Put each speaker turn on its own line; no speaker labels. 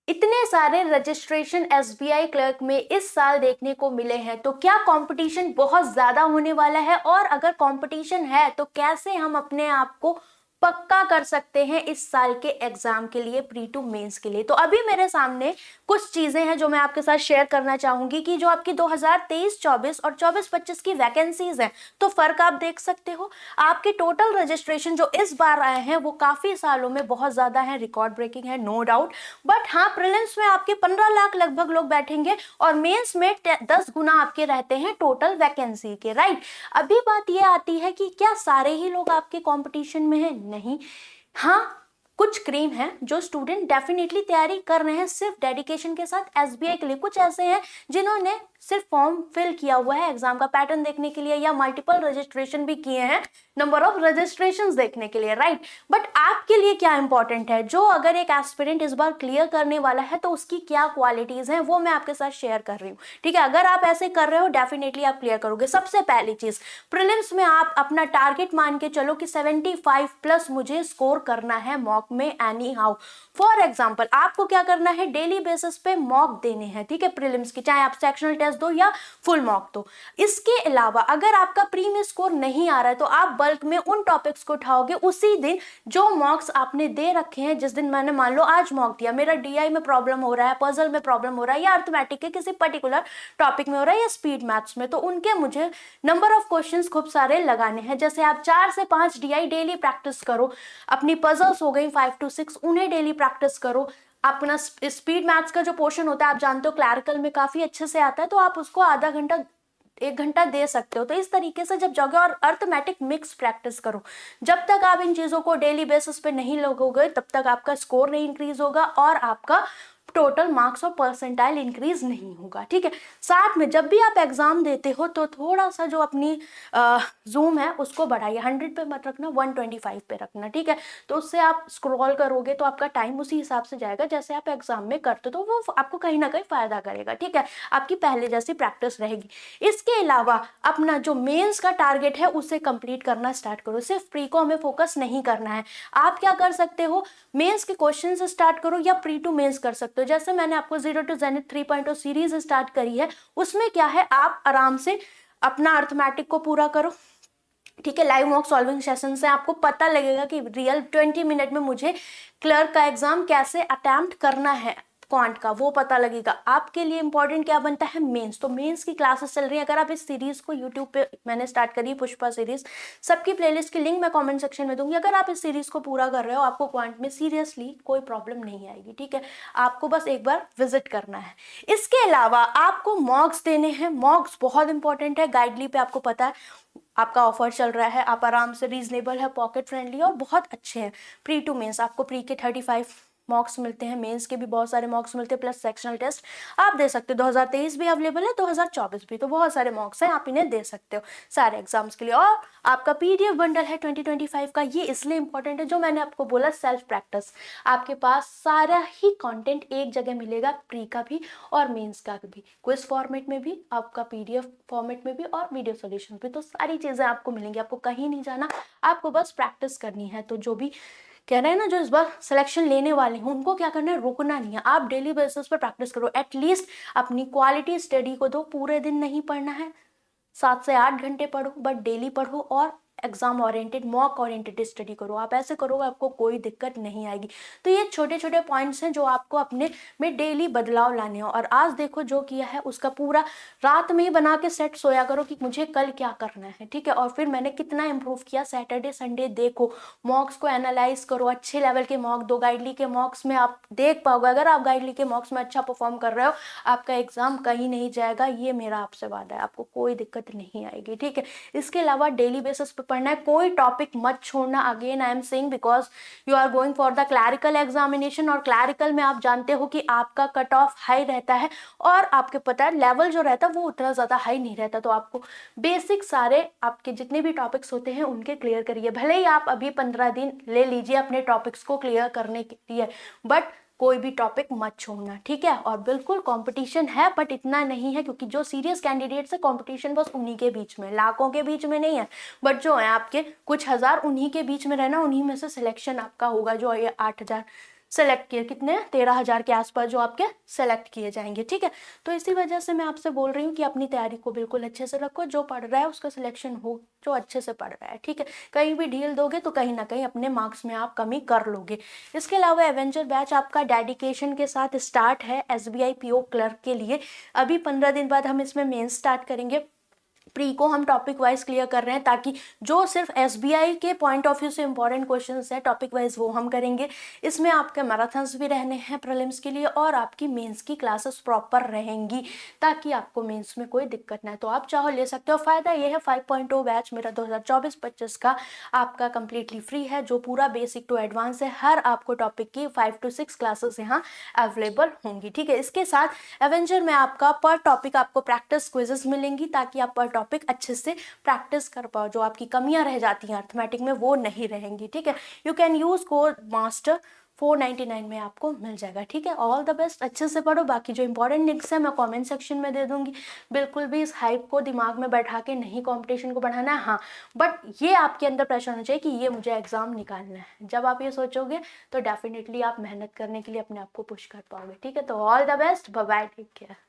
इतने सारे registration SBI clerk में इस साल देखने को मिले हैं, तो क्या कंपटीशन बहुत ज्यादा होने वाला है? और अगर कंपटीशन है तो कैसे हम अपने आप को पक्का कर सकते हैं इस साल के एग्जाम के लिए, प्री टू मेंस के लिए? तो अभी मेरे सामने कुछ चीजें हैं जो मैं आपके साथ शेयर करना चाहूंगी कि जो आपकी 2023-24 और 24-25 की वैकेंसीज हैं, तो फर्क आप देख सकते हो। आपके टोटल रजिस्ट्रेशन जो इस बार आए हैं वो काफी सालों में बहुत ज्यादा है, रिकॉर्ड ब्रेकिंग है, नो डाउट। बट हाँ, प्रीलिम्स में आपके 15 लाख लगभग लोग बैठेंगे और मेंस में 10 गुना आपके रहते हैं टोटल वैकेंसी के, राइट। अभी बात ये आती है कि क्या सारे ही लोग आपके कंपटीशन में हैं? नहीं। हाँ, कुछ क्रीम हैं जो स्टूडेंट डेफिनेटली तैयारी कर रहे हैं सिर्फ डेडिकेशन के साथ एसबीआई के लिए। कुछ ऐसे हैं जिन्होंने सिर्फ फॉर्म फिल किया हुआ है एग्जाम का पैटर्न देखने के लिए, या मल्टीपल रजिस्ट्रेशन भी किए हैं नंबर ऑफ रजिस्ट्रेशंस देखने के लिए, राइट। बट आपके लिए क्या इंपॉर्टेंट है, जो अगर एक एस्पिरेंट इस बार क्लियर करने वाला है तो उसकी क्या क्वालिटीज हैं, वो मैं आपके साथ शेयर कर रही हूँ, ठीक है। अगर आप ऐसे कर रहे हो डेफिनेटली आप क्लियर करोगे। सबसे पहली चीज, प्रीलिम्स में आप अपना टारगेट मान के चलो कि 75 प्लस मुझे स्कोर करना है मॉक में एनी हाउ। फॉर एग्जाम्पल, आपको क्या करना है, डेली बेसिस पे मॉक देने हैं, ठीक है, प्रीलिम्स की, चाहे आप सेक्शनल टेस्ट दो या फुल मॉक दो। इसके अलावा अगर आपका प्री में स्कोर नहीं आ रहा है तो आप बल्क में उन टॉपिक्स को उठाओगे उसी दिन जो मॉक्स आपने दे रखे हैं। जिस दिन मैंने मान लो आज मॉक दिया, मेरा डीआई में प्रॉब्लम हो रहा है, पजल में प्रॉब्लम हो रहा है, या अर्थमेटिक के किसी पर्टिकुलर टॉपिक में हो रहा है, या स्पीड मैथ्स में, तो उनके मुझे नंबर ऑफ क्वेश्चंस खूब सारे लगाने हैं। जैसे आप 4 से 5 डीआई डेली प्रैक्टिस करो, अपनी पजल्स हो गई 5 to 6 उन्हें डेली प्रैक्टिस करो। अपना स्पीड मैथ्स का जो पोर्शन होता है, आप जानते हो क्लैरिकल में काफी अच्छे से आता है, तो आप उसको आधा घंटा 1 घंटा दे सकते हो। तो इस तरीके से जब जाओगे, और अर्थमेटिक मिक्स प्रैक्टिस करो। जब तक आप इन चीजों को डेली बेसिस पे नहीं लगोगे तब तक आपका स्कोर नहीं इंक्रीज होगा और आपका टोटल मार्क्स और परसेंटाइल इंक्रीज नहीं होगा, ठीक है। साथ में जब भी आप एग्जाम देते हो तो थोड़ा सा जो अपनी जूम है उसको बढ़ाइए, 100 पे मत रखना, 125 पे रखना, ठीक है। तो उससे आप स्क्रॉल करोगे तो आपका टाइम उसी हिसाब से जाएगा जैसे आप एग्जाम में करते, तो वो आपको कहीं ना कहीं फायदा करेगा, ठीक है। आपकी पहले जैसी प्रैक्टिस रहेगी। इसके अलावा अपना जो मेंस का टारगेट है उसे कंप्लीट करना स्टार्ट करो, सिर्फ प्री को हमें फोकस नहीं करना है। आप क्या कर सकते हो, मेंस के क्वेश्चन से स्टार्ट करो या प्री टू मेंस कर सकते हो। जैसे मैंने आपको 0 to Zenith 3.0 सीरीज स्टार्ट करी है, उसमें क्या है, आप आराम से अपना अर्थमेटिक को पूरा करो, ठीक है। लाइव मॉक सॉल्विंग सेशन से आपको पता लगेगा कि रियल 20 मिनट में मुझे क्लर्क का एग्जाम कैसे अटेम्प्ट करना है, क्वांट का वो पता लगेगा। आपके लिए इंपॉर्टेंट क्या बनता है, मेंस। तो मेंस की क्लासेस चल रही है। अगर आप इस सीरीज को यूट्यूब पे, मैंने स्टार्ट करी पुष्पा सीरीज, सबकी प्लेलिस्ट की लिंक मैं कमेंट सेक्शन में दूंगी। अगर आप इस सीरीज को पूरा कर रहे हो, आपको क्वांट में सीरियसली कोई प्रॉब्लम नहीं आएगी, ठीक है। आपको बस एक बार विजिट करना है। इसके अलावा आपको मॉक्स देने हैं। मॉक्स बहुत इंपॉर्टेंट है। गाइडली पे आपको पता है आपका ऑफर चल रहा है, आप आराम से, रीजनेबल है, पॉकेट फ्रेंडली और बहुत अच्छे हैं। प्री टू मेंस आपको प्री के 35 मॉक्स मिलते हैं, मेंस के भी बहुत सारे मॉक्स मिलते हैं, प्लस सेक्शनल टेस्ट आप दे सकते हो। 2023 भी अवेलेबल है, 2024 भी, तो बहुत सारे मॉक्स हैं, आप इन्हें दे सकते हो सारे एग्जाम्स के लिए। और आपका पीडीएफ बंडल है 2025 का, ये इसलिए इंपॉर्टेंट है, जो मैंने आपको बोला, सेल्फ प्रैक्टिस। आपके पास सारा ही कंटेंट एक जगह मिलेगा, प्री का भी और मेंस का भी, क्विज फॉर्मेट में भी, आपका पीडीएफ फॉर्मेट में भी और वीडियो सॉल्यूशन भी। तो सारी चीजें आपको मिलेंगी, आपको कहीं नहीं जाना, आपको बस प्रैक्टिस करनी है। तो जो भी कह रहे हैं ना, जो इस बार सिलेक्शन लेने वाले हैं, उनको क्या करना है, रुकना नहीं है। आप डेली बेसिस पर प्रैक्टिस करो, एटलीस्ट अपनी क्वालिटी स्टडी को दो। पूरे दिन नहीं पढ़ना है, 7 से 8 घंटे पढ़ो, बट डेली पढ़ो और exam oriented, mock oriented study करो। आप ऐसे करोगे आपको कोई दिक्कत नहीं आएगी। तो ये छोटे छोटे पॉइंट्स हैं जो आपको अपने में डेली बदलाव लाने हो। और आज देखो जो किया है उसका पूरा रात में ही बना के सेट सोया करो कि मुझे कल क्या करना है, ठीक है। और फिर मैंने कितना इंप्रूव किया, सैटरडे संडे देखो, मॉक्स को एनालाइज करो, अच्छे लेवल के मॉक दो। गाइडली के मॉक्स में आप देख पाओगे, अगर आप गाइडली के मॉक्स में अच्छा परफॉर्म कर रहे हो, आपका एग्जाम कहीं नहीं जाएगा, ये मेरा आपसे वादा है, आपको कोई दिक्कत नहीं आएगी, ठीक है। इसके अलावा डेली बेसिस पे पढ़ना है, कोई टॉपिक मत छोड़ना। Again I am saying, because you are going for the clerical examination, और क्लैरिकल में आप जानते हो कि आपका कट ऑफ हाई रहता है, और आपके पता है लेवल जो रहता है वो उतना ज्यादा हाई नहीं रहता। तो आपको बेसिक सारे आपके जितने भी टॉपिक्स होते हैं उनके क्लियर करिए। भले ही आप अभी 15 दिन ले लीजिए अपने टॉपिक्स को क्लियर करने के लिए, बट कोई भी टॉपिक मत छोड़ना, ठीक है। और बिल्कुल कंपटीशन है, बट इतना नहीं है, क्योंकि जो सीरियस कैंडिडेट्स है, कंपटीशन बस उन्हीं के बीच में, लाखों के बीच में नहीं है, बट जो है आपके कुछ हजार, उन्हीं के बीच में रहना, उन्हीं में से सिलेक्शन आपका होगा। जो ये 8,000 सेलेक्ट किए, कितने 13,000 के आसपास जो आपके सेलेक्ट किए जाएंगे, ठीक है। तो इसी वजह से मैं आपसे बोल रही हूँ कि अपनी तैयारी को बिल्कुल अच्छे से रखो, जो पढ़ रहा है उसका सिलेक्शन हो, जो अच्छे से पढ़ रहा है, ठीक है। कहीं भी ढील दोगे तो कहीं ना कहीं अपने मार्क्स में आप कमी कर लोगे। इसके अलावा एवेंजर बैच आपका डेडिकेशन के साथ स्टार्ट है SBI PO क्लर्क के लिए। अभी 15 दिन बाद हम इसमें मेन स्टार्ट करेंगे। प्री को हम टॉपिक वाइज क्लियर कर रहे हैं ताकि जो सिर्फ SBI के पॉइंट ऑफ व्यू से इंपॉर्टेंट क्वेश्चंस है टॉपिक वाइज वो हम करेंगे। इसमें आपके मैराथन्स भी रहने हैं प्रीलिम्स के लिए और आपकी मेंस की क्लासेस प्रॉपर रहेंगी ताकि आपको मेंस में कोई दिक्कत ना है। तो आप चाहो ले सकते हो। फायदा ये है 5.0 बैच मेरा 2024-25 का आपका कंप्लीटली फ्री है, जो पूरा बेसिक टू एडवांस है। हर आपको टॉपिक की 5 to 6 क्लासेस यहाँ अवेलेबल होंगी, ठीक है। इसके साथ एवेंजर में आपका पर टॉपिक आपको प्रैक्टिस क्विजेस मिलेंगी ताकि आप पर टॉपिक अच्छे से प्रैक्टिस कर पाओ। जो आपकी कमियां रह जाती हैं अर्थमेटिक में वो नहीं रहेंगी, ठीक है। You can use code master 499 में आपको मिल जाएगा, ठीक है। ऑल द बेस्ट, अच्छे से पढ़ो। बाकी जो इंपॉर्टेंट लिंक्स है मैं कमेंट सेक्शन में दे दूंगी। बिल्कुल भी इस हाइप को दिमाग में बैठा के नहीं कंपटीशन को बढ़ाना है, हाँ, बट ये आपके अंदर प्रेशर होना चाहिए कि ये मुझे एग्जाम निकालना है। जब आप ये सोचोगे तो डेफिनेटली आप मेहनत करने के लिए अपने आप को पुश कर पाओगे, ठीक है। तो all the best, bye bye, take care.